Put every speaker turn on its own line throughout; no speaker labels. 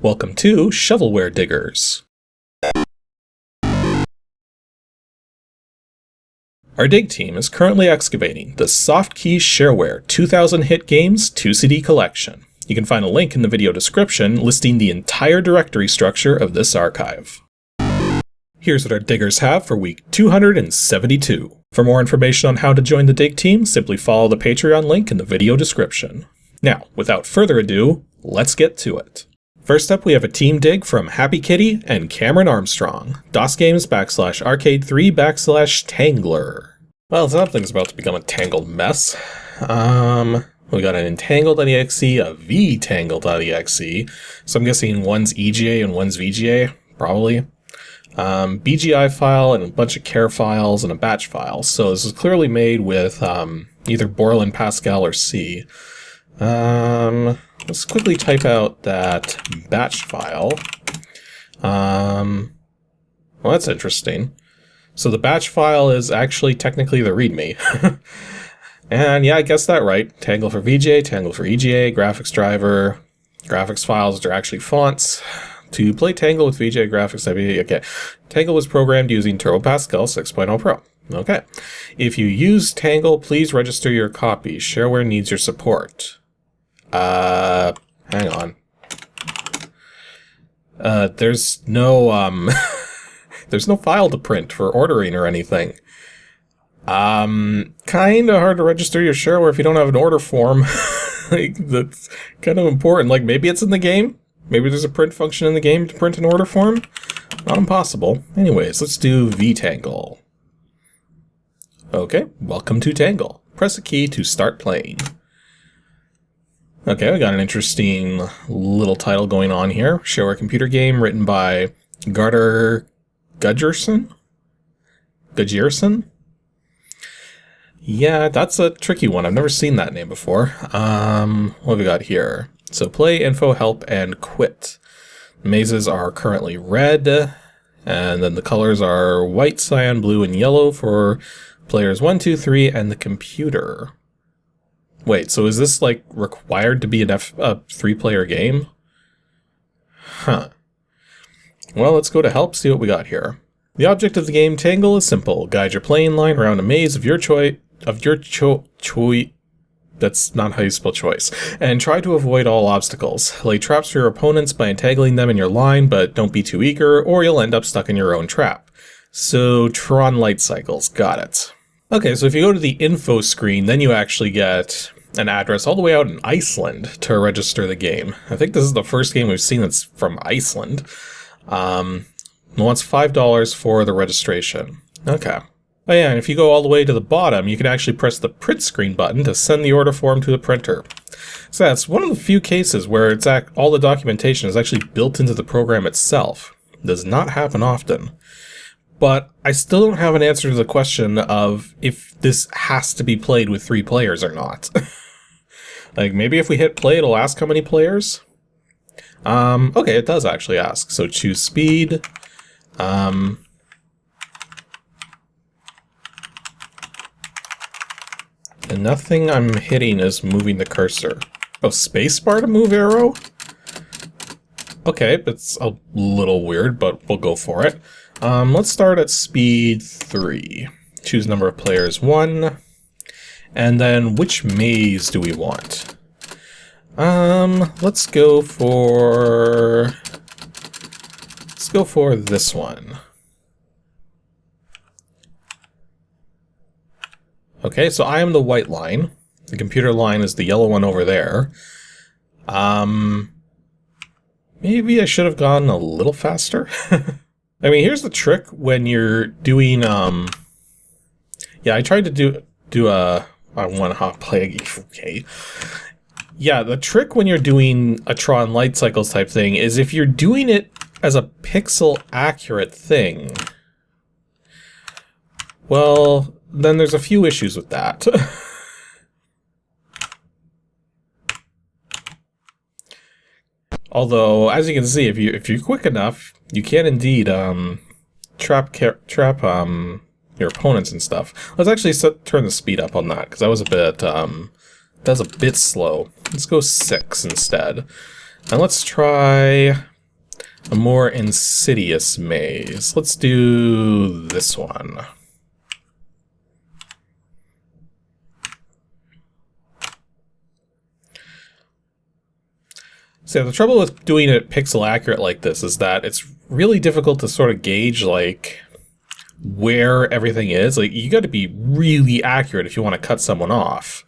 Welcome to Shovelware Diggers. Our dig team is currently excavating the Softkey Shareware 2000 Hit Games 2CD collection. You can find a link in the video description listing the entire directory structure of this archive. Here's what our diggers have for week 272. For more information on how to join the dig team, simply follow the Patreon link in the video description. Now, without further ado, let's get to it. First up, we have a team dig from Happy Kitty and Cameron Armstrong. DOSGames /arcade3/Tangler. Well, something's about to become a tangled mess. We got an entangled.exe, a Vtangle.exe. So I'm guessing one's EGA and one's VGA, probably. BGI file and a bunch of char files and a batch file. So this is clearly made with either Borland, Pascal, or C. Let's quickly type out that batch file. Well, that's interesting. So the batch file is actually technically the README. And yeah, I guessed that right. Tangle for VGA, Tangle for EGA, graphics driver, graphics files, which are actually fonts. To play Tangle with VGA graphics, okay. Tangle was programmed using Turbo Pascal 6.0 Pro. Okay. If you use Tangle, please register your copy. Shareware needs your support. Hang on. There's no, there's no file to print for ordering or anything. Kinda hard to register your Shareware if you don't have an order form. Like, that's kind of important. Like, maybe it's in the game? Maybe there's a print function in the game to print an order form? Not impossible. Anyways, let's do Vtangle. Okay, welcome to Tangle. Press a key to start playing. Okay, we got an interesting little title going on here. Shareware computer game written by Gudgerson? Yeah, that's a tricky one. I've never seen that name before. What have we got here? So play, info, help, and quit. Mazes are currently red, and then the colors are white, cyan, blue, and yellow for players 1, 2, 3, and the computer. Wait, so is this, like, required to be a 3-player game? Huh. Well, let's go to help, see what we got here. The object of the game Tangle is simple. Guide your playing line around a maze of your choice. That's not how you spell choice. And try to avoid all obstacles. Lay traps for your opponents by entangling them in your line, but don't be too eager, or you'll end up stuck in your own trap. So, Tron Lightcycles, got it. Okay, so if you go to the info screen, then you actually get an address all the way out in Iceland to register the game. I think this is the first game we've seen that's from Iceland. It wants $5 for the registration. Okay. Oh yeah, and if you go all the way to the bottom, you can actually press the print screen button to send the order form to the printer. So that's one of the few cases where it's all the documentation is actually built into the program itself. It does not happen often. But I still don't have an answer to the question of if this has to be played with 3 players or not. Like, maybe if we hit play, it'll ask how many players? Okay, it does actually ask. So choose speed. And nothing I'm hitting is moving the cursor. Oh, spacebar to move arrow? Okay, it's a little weird, but we'll go for it. Let's start at speed 3. Choose number of players 1. And then which maze do we want? Let's go for this one. Okay, so I am the white line. The computer line is the yellow one over there. Maybe I should have gone a little faster. I mean, here's the trick when you're doing, yeah, I tried to do a, I want to play, okay. Yeah, the trick when you're doing a Tron Lightcycles type thing is if you're doing it as a pixel accurate thing, well, then there's a few issues with that. Although, as you can see, if you're quick enough, you can indeed trap your opponents and stuff. Let's actually turn the speed up on that because that was a bit slow. Let's go 6 instead. And let's try A more insidious maze. Let's do this one. So the trouble with doing it pixel accurate like this is that it's really difficult to sort of gauge like where everything is. Like you got to be really accurate if you want to cut someone off.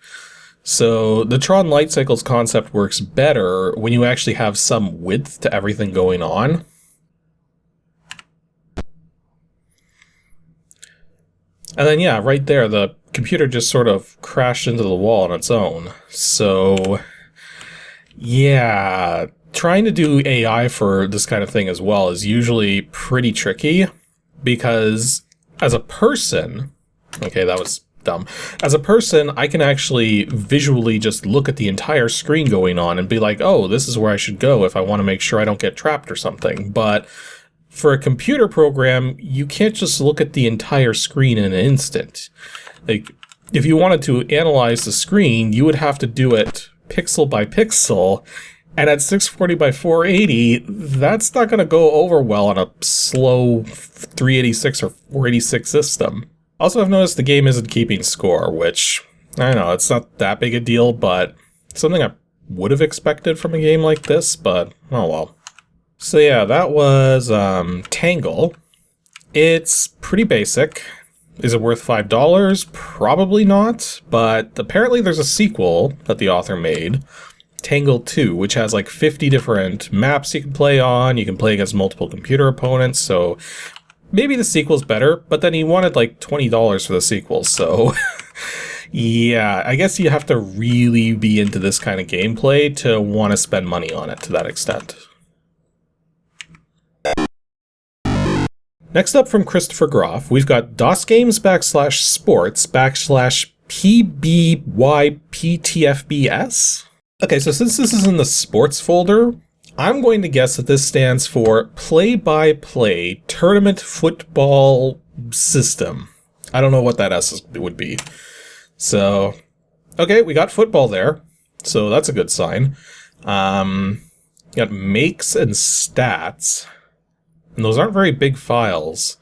So the Tron Lightcycles concept works better when you actually have some width to everything going on. And then yeah, right there the computer just sort of crashed into the wall on its own. So yeah, trying to do AI for this kind of thing as well is usually pretty tricky because as a person, okay, that was dumb. As a person, I can actually visually just look at the entire screen going on and be like, oh, this is where I should go if I want to make sure I don't get trapped or something. But for a computer program, you can't just look at the entire screen in an instant. Like, if you wanted to analyze the screen, you would have to do it pixel by pixel, and at 640 by 480, that's not going to go over well on a slow 386 or 486 system. Also, I've noticed the game isn't keeping score, which, I don't know, it's not that big a deal, but something I would have expected from a game like this, but oh well. So yeah, that was Vtangle. It's pretty basic. Is it worth $5? Probably not, but apparently there's a sequel that the author made, Vtangle 2, which has like 50 different maps you can play on. You can play against multiple computer opponents, so maybe the sequel's better, but then he wanted like $20 for the sequel, so yeah, I guess you have to really be into this kind of gameplay to want to spend money on it to that extent. Next up from Christopher Groff, we've got DOS Games /sports /PBYPTFBS. Okay, so since this is in the sports folder, I'm going to guess that this stands for Play-by-Play Tournament Football System. I don't know what that S would be. So, okay, we got football there, so that's a good sign. Got makes and stats. And those aren't very big files.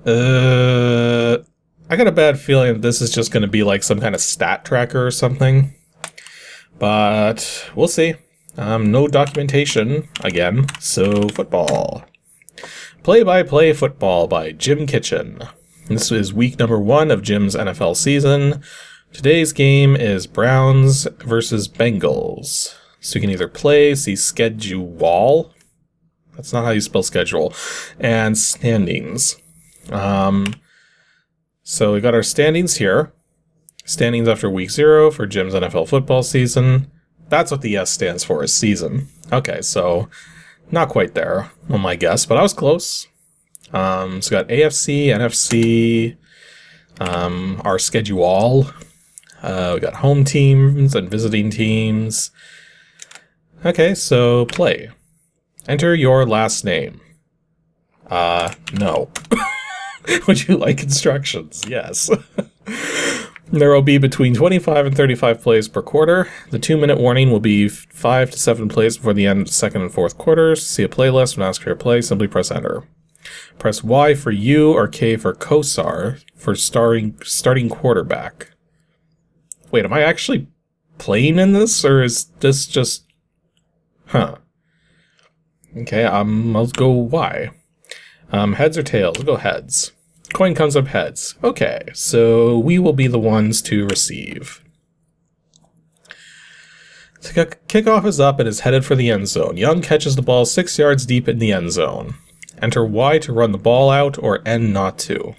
I got a bad feeling that this is just going to be like some kind of stat tracker or something. But we'll see. No documentation, again, so football. Play-by-Play Football by Jim Kitchen. This is week number 1 of Jim's NFL season. Today's game is Browns versus Bengals. So you can either play, see schedule. That's not how you spell schedule. And standings. So we got our standings here. Standings after week 0 for Jim's NFL football season. That's what the S stands for, is season. Okay, so not quite there on my guess, but I was close. So we got AFC, NFC, our schedule. We got home teams and visiting teams. Okay, so play. Enter your last name. No. Would you like instructions? Yes. There will be between 25 and 35 plays per quarter. The 2-minute warning will be 5 to 7 plays before the end of the second and fourth quarters. To see a playlist and ask for your play, simply press enter. Press Y for you or K for Kosar for starting quarterback. Wait, am I actually playing in this, or is this just... Huh. Okay, I'll go Y. Heads or tails? We'll go heads. Coin comes up heads. Okay, so we will be the ones to receive. Kickoff is up and is headed for the end zone. Young catches the ball 6 yards deep in the end zone. Enter Y to run the ball out or N not to.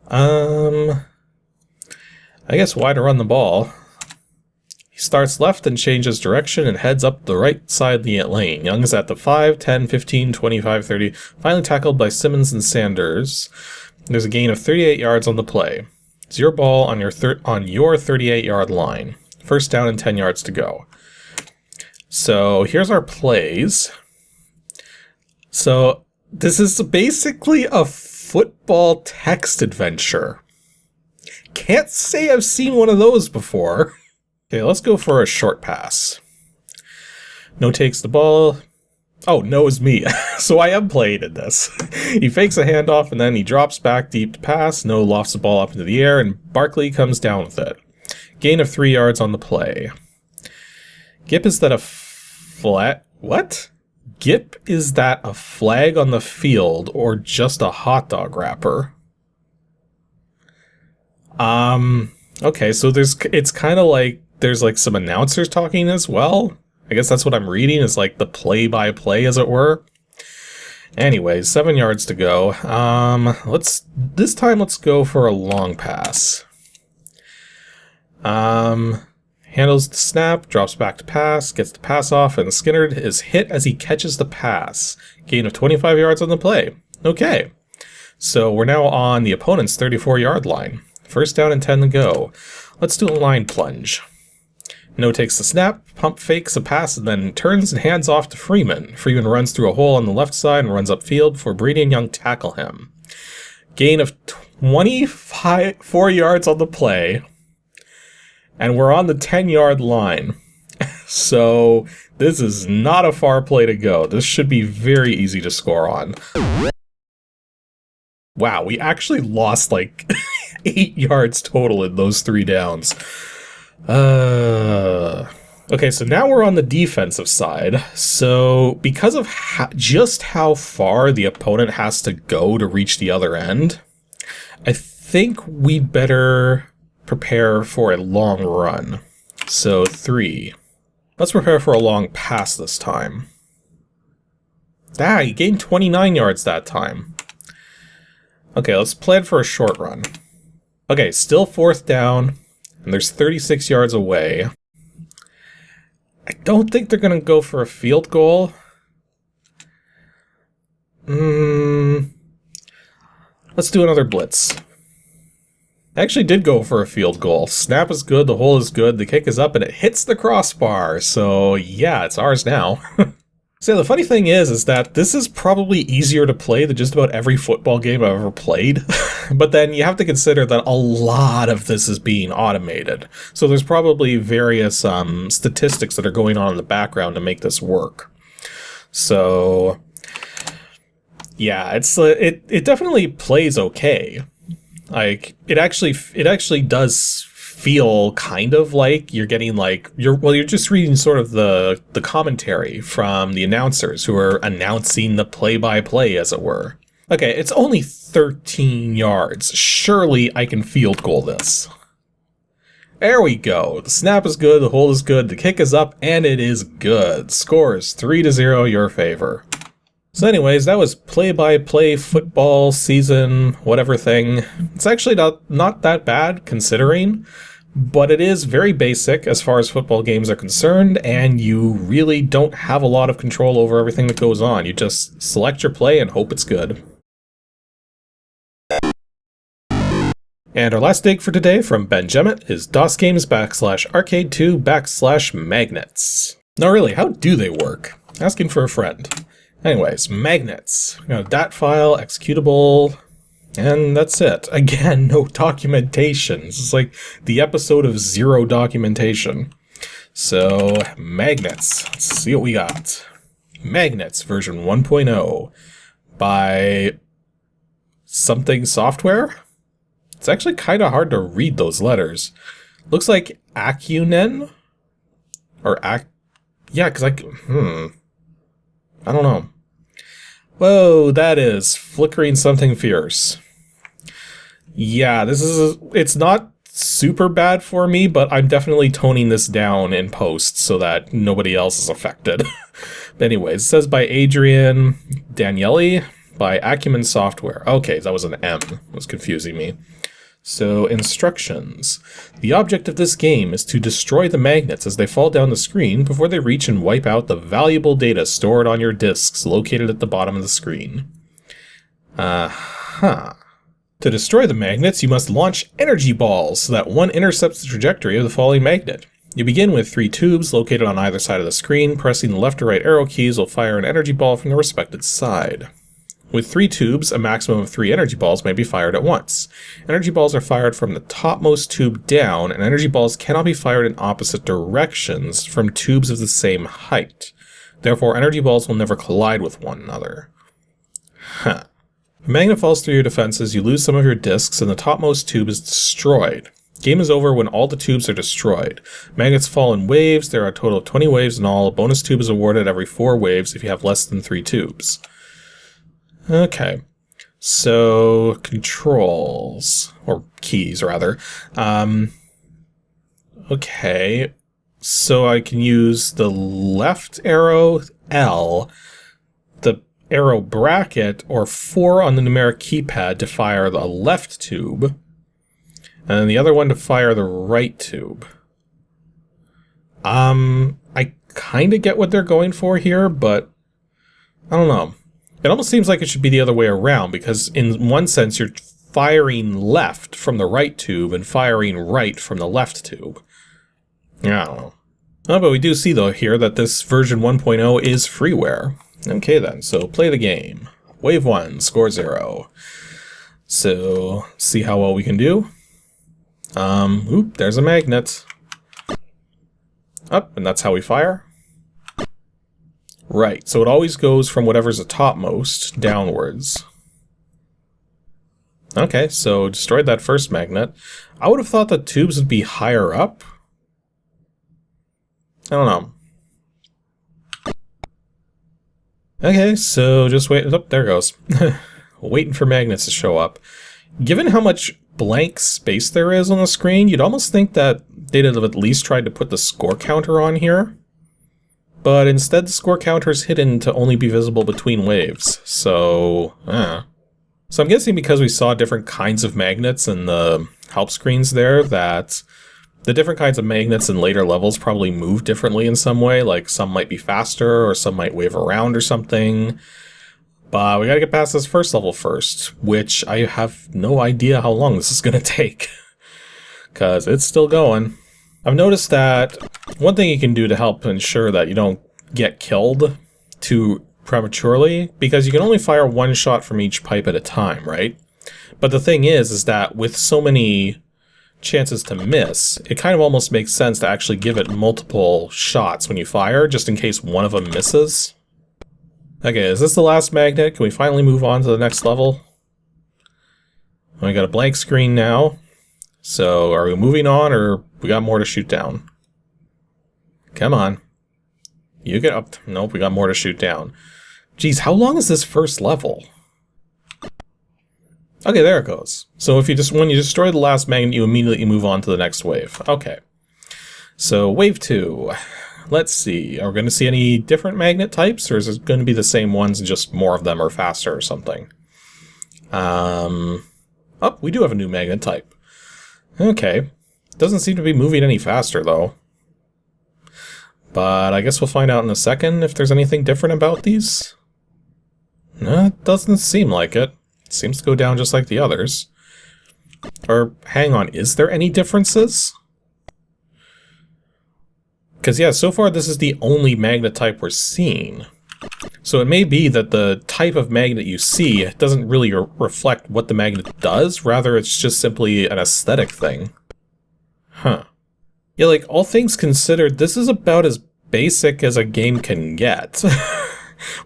I guess Y to run the ball. He starts left and changes direction and heads up the right side of the lane. Young is at the 5, 10, 15, 25, 30. Finally tackled by Simmons and Sanders. There's a gain of 38 yards on the play. It's your ball on your 38-yard line. First down and 10 yards to go. So here's our plays. So this is basically a football text adventure. Can't say I've seen one of those before. Okay, let's go for a short pass. No takes the ball. Oh, no is me. So I am playing in this. He fakes a handoff and then he drops back deep to pass. No lofts the ball up into the air and Barkley comes down with it. Gain of 3 yards on the play. Gip, is that a flat? What? Gip, is that a flag on the field or just a hot dog wrapper? Okay, so it's kind of like there's like some announcers talking as well. I guess that's what I'm reading, is like the play-by-play, as it were. Anyways, 7 yards to go. This time let's go for a long pass. Handles the snap, drops back to pass, gets the pass off, and Skinner is hit as he catches the pass. Gain of 25 yards on the play. Okay, so we're now on the opponent's 34-yard line. First down and 10 to go. Let's do a line plunge. No takes the snap, pump fakes a pass, and then turns and hands off to Freeman. Freeman runs through a hole on the left side and runs upfield before Brady and Young tackle him. Gain of 24 yards on the play. And we're on the 10-yard line. So this is not a far play to go. This should be very easy to score on. Wow, we actually lost like 8 yards total in those 3 downs. Okay, so now we're on the defensive side. So because of just how far the opponent has to go to reach the other end, I think we'd better prepare for a long run. So 3. Let's prepare for a long pass this time. Ah, he gained 29 yards that time. Okay, let's plan for a short run. Okay, still 4th down, and there's 36 yards away. I don't think they're going to go for a field goal. Let's do another blitz. I actually did go for a field goal. Snap is good, the hole is good, the kick is up, and it hits the crossbar. So yeah, it's ours now. So the funny thing is that this is probably easier to play than just about every football game I've ever played. But then you have to consider that a lot of this is being automated. So there's probably various statistics that are going on in the background to make this work. So yeah, it definitely plays okay. Like it actually does feel kind of like you're getting like you're just reading sort of the commentary from the announcers who are announcing the play-by-play, as it were. Okay, it's only 13 yards. Surely I can field goal this. There we go. The snap is good, the hold is good, the kick is up, and it is good. Score is 3-0 your favor. So anyways, that was play-by-play football season whatever thing. It's actually not that bad considering, but it is very basic as far as football games are concerned, and you really don't have a lot of control over everything that goes on. You just select your play and hope it's good. And our last dig for today from Ben Jemmett is DOS Games /Arcade2 /Magnets. Now really, how do they work? Asking for a friend. Anyways, magnets. We got a DAT file, executable, and that's it. Again, no documentation. This is like the episode of zero documentation. So, magnets. Let's see what we got. Magnets version 1.0 by something software? It's actually kind of hard to read those letters. Looks like Acunen? Or yeah, because I don't know. Whoa, that is flickering something fierce. Yeah, it's not super bad for me, but I'm definitely toning this down in post so that nobody else is affected. But anyways, it says by Adrian Daniele by Acumen Software. Okay, that was an M. It was confusing me. So, instructions. The object of this game is to destroy the magnets as they fall down the screen before they reach and wipe out the valuable data stored on your disks located at the bottom of the screen. To destroy the magnets, you must launch energy balls so that one intercepts the trajectory of the falling magnet. You begin with 3 tubes located on either side of the screen. Pressing the left or right arrow keys will fire an energy ball from the respective side. With 3 tubes, a maximum of 3 energy balls may be fired at once. Energy balls are fired from the topmost tube down, and energy balls cannot be fired in opposite directions from tubes of the same height. Therefore, energy balls will never collide with one another. Huh. If a magnet falls through your defenses, you lose some of your discs and the topmost tube is destroyed. Game is over when all the tubes are destroyed. Magnets fall in waves. There are a total of 20 waves in all. A bonus tube is awarded every 4 waves if you have less than 3 tubes. Okay. So, controls. Or keys, rather. Okay. So I can use the left arrow, L, the arrow bracket, or 4 on the numeric keypad to fire the left tube. And the other one to fire the right tube. I kind of get what they're going for here, but I don't know. It almost seems like it should be the other way around, because in one sense you're firing left from the right tube and firing right from the left tube. Yeah, I don't know. Oh, but we do see, though, here that this version 1.0 is freeware. Okay, then, so play the game. Wave 1, score 0. So, see how well we can do. Oop, there's a magnet. Up, and that's how we fire. Right, so it always goes from whatever's the topmost downwards. Okay, so destroyed that first magnet. I would have thought the tubes would be higher up. I don't know. Okay, so just wait. Oh, there it goes. Waiting for magnets to show up. Given how much blank space there is on the screen, you'd almost think that they'd have at least tried to put the score counter on here. But instead, the score counter is hidden to only be visible between waves. So, So I'm guessing because we saw different kinds of magnets in the help screens there, that the different kinds of magnets in later levels probably move differently in some way, like some might be faster, or some might wave around or something. But we gotta get past this first level first, which I have no idea how long this is gonna take, because it's still going. I've noticed that one thing you can do to help ensure that you don't get killed too prematurely, because you can only fire one shot from each pipe at a time, right? But the thing is that with so many chances to miss, it kind of almost makes sense to actually give it multiple shots when you fire, just in case one of them misses. Okay, is this the last magnet? Can we finally move on to the next level? We got a blank screen now. So, are we moving on, or we got more to shoot down? Come on. You get up. Nope, we got more to shoot down. Geez, how long is this first level? Okay, there it goes. So when you destroy the last magnet, you immediately move on to the next wave. Okay. So, wave 2. Let's see. Are we going to see any different magnet types, or is it going to be the same ones and just more of them are faster or something? Oh, we do have a new magnet type. Okay. Doesn't seem to be moving any faster, though. But I guess we'll find out in a second if there's anything different about these. No, it doesn't seem like it. It seems to go down just like the others. Or, hang on, is there any differences? Because, yeah, so far this is the only magnet type we're seeing. So it may be that the type of magnet you see doesn't really reflect what the magnet does, rather it's just simply an aesthetic thing. Huh. Yeah, like, all things considered, this is about as basic as a game can get.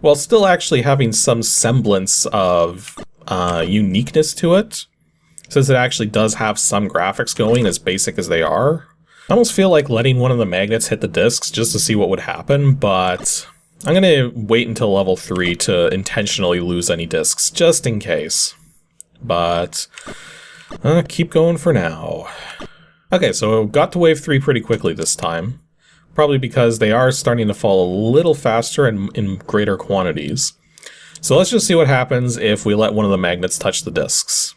While still actually having some semblance of uniqueness to it, since it actually does have some graphics going, as basic as they are. I almost feel like letting one of the magnets hit the discs just to see what would happen, but I'm gonna wait until level 3 to intentionally lose any discs, just in case. But keep going for now. Okay, so got to wave 3 pretty quickly this time. Probably because they are starting to fall a little faster and in greater quantities. So let's just see what happens if we let one of the magnets touch the discs.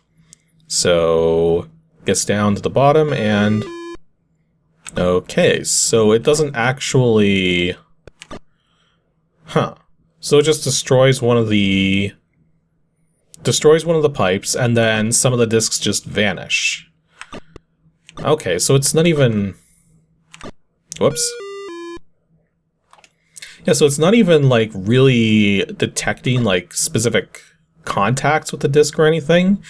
So, gets down to the bottom and... Okay, so it doesn't actually... Huh. So it just destroys one of the pipes, and then some of the discs just vanish. Okay, so it's not even... Whoops. Yeah, so it's not even, like, really detecting, like, specific contacts with the disc or anything.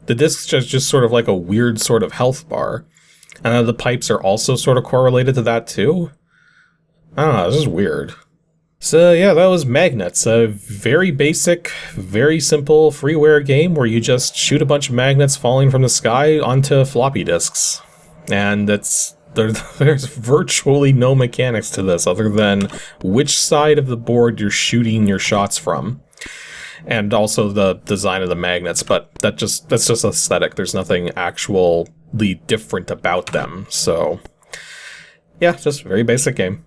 The disc's just sort of like a weird sort of health bar. And then the pipes are also sort of correlated to that, too. I don't know, this is weird. So yeah, that was Magnets, a very basic, very simple freeware game where you just shoot a bunch of magnets falling from the sky onto floppy disks. And there's virtually no mechanics to this other than which side of the board you're shooting your shots from. And also the design of the magnets, but that's just aesthetic. There's nothing actually different about them. So yeah, just a very basic game.